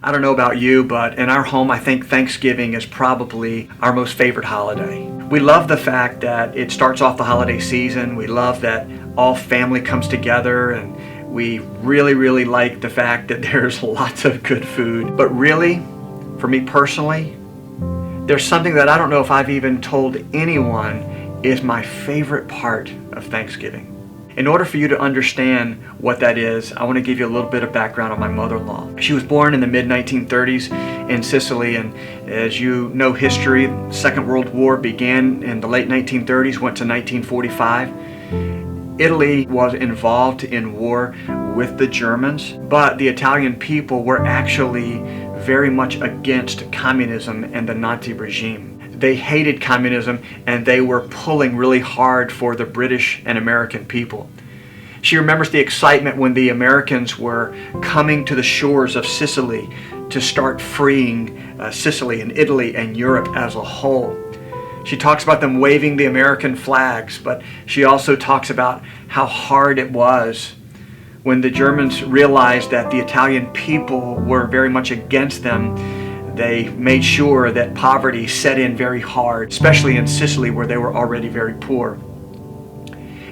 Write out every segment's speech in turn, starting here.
I don't know about you, but in our home, I think Thanksgiving is probably our most favorite holiday. We love the fact that it starts off the holiday season. We love that all family comes together, and we really like the fact that there's lots of good food. But really, for me personally, there's something that I don't know if I've even told anyone is my favorite part of Thanksgiving. In order for you to understand what that is, I want to give you a little bit of background on my mother-in-law. She was born in the mid-1930s in Sicily, and as you know history, the Second World War began in the late 1930s, went to 1945. Italy was involved in war with the Germans, but the Italian people were actually very much against communism and the Nazi regime. They hated communism, and they were pulling really hard for the British and American people. She remembers the excitement when the Americans were coming to the shores of Sicily to start freeing Sicily and Italy and Europe as a whole. She talks about them waving the American flags, but she also talks about how hard it was when the Germans realized that the Italian people were very much against them. They made sure that poverty set in very hard, especially in Sicily where they were already very poor.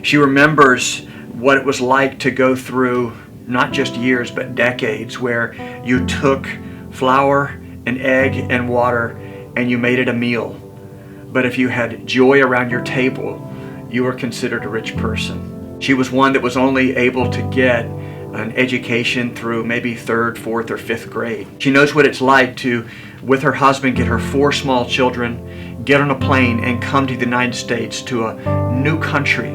She remembers what it was like to go through not just years but decades where you took flour, an egg, and water and you made it a meal. But if you had joy around your table, you were considered a rich person. She was one that was only able to get an education through maybe 3rd, 4th, or 5th grade. She knows what it's like to, with her husband, get her 4 small children, get on a plane, and come to the United States, to a new country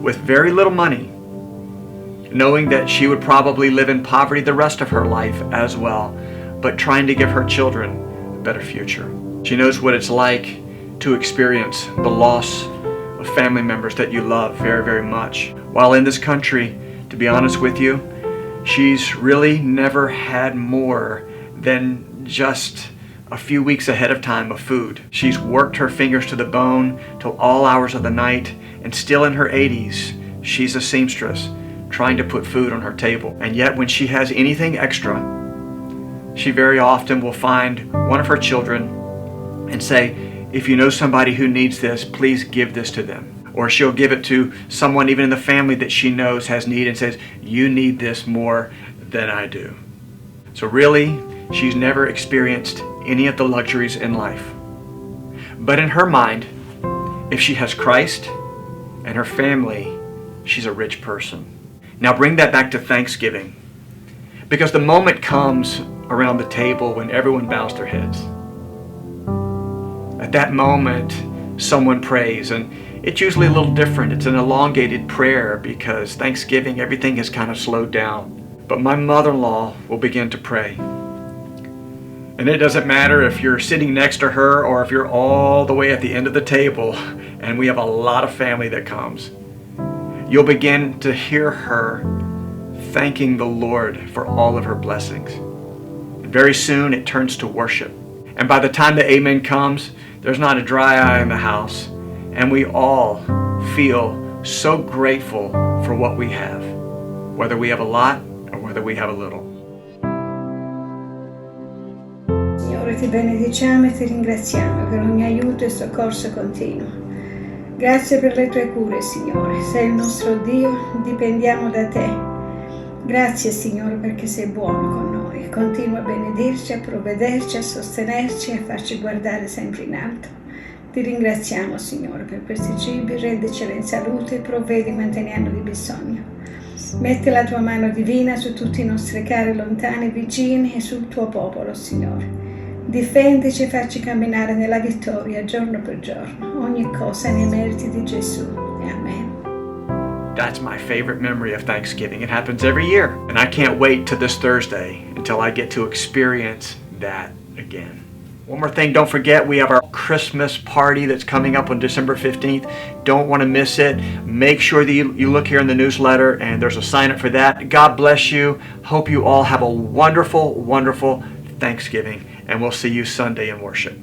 with very little money, knowing that she would probably live in poverty the rest of her life as well, but trying to give her children a better future. She knows what it's like to experience the loss of family members that you love very much. While in this country, to be honest with you, she's really never had more than just a few weeks ahead of time of food. She's worked her fingers to the bone till all hours of the night, and still in her 80s, she's a seamstress trying to put food on her table. And yet when she has anything extra, she very often will find one of her children and say, if you know somebody who needs this, please give this to them. Or she'll give it to someone even in the family that she knows has need and says, you need this more than I do. So really, she's never experienced any of the luxuries in life. But in her mind, if she has Christ and her family, she's a rich person. Now bring that back to Thanksgiving, because the moment comes around the table when everyone bows their heads. At that moment, someone prays, and it's usually a little different. It's an elongated prayer because Thanksgiving, everything has kind of slowed down. But my mother-in-law will begin to pray. And it doesn't matter if you're sitting next to her or if you're all the way at the end of the table, and we have a lot of family that comes. You'll begin to hear her thanking the Lord for all of her blessings. And very soon it turns to worship. And by the time the amen comes, there's not a dry eye in the house. And we all feel so grateful for what we have, whether we have a lot or whether we have a little. Signore, ti benediciamo e ti ringraziamo per ogni aiuto e soccorso continuo. Grazie per le tue cure, Signore. Sei il nostro Dio, dipendiamo da te. Grazie, Signore, perché sei buono con noi. Continua a benedirci, a provvederci, a sostenerci e a farci guardare sempre in alto. Ti ringraziamo, Signore, per questi cibi, rendiceli in salute e provvedi quanto ne hanno di bisogno. Metti la tua mano divina su tutti i nostri cari lontani, vicini e sul tuo popolo, Signore. Difendici e facci camminare nella vittoria giorno per giorno, ogni cosa nei meriti di Gesù. Amen. That's my favorite memory of Thanksgiving. It happens every year, and I can't wait till this Thursday until I get to experience that again. One more thing, don't forget, we have our Christmas party that's coming up on December 15th. Don't want to miss it. Make sure that you look here in the newsletter, and there's a sign up for that. God bless you. Hope you all have a wonderful Thanksgiving, and we'll see you Sunday in worship.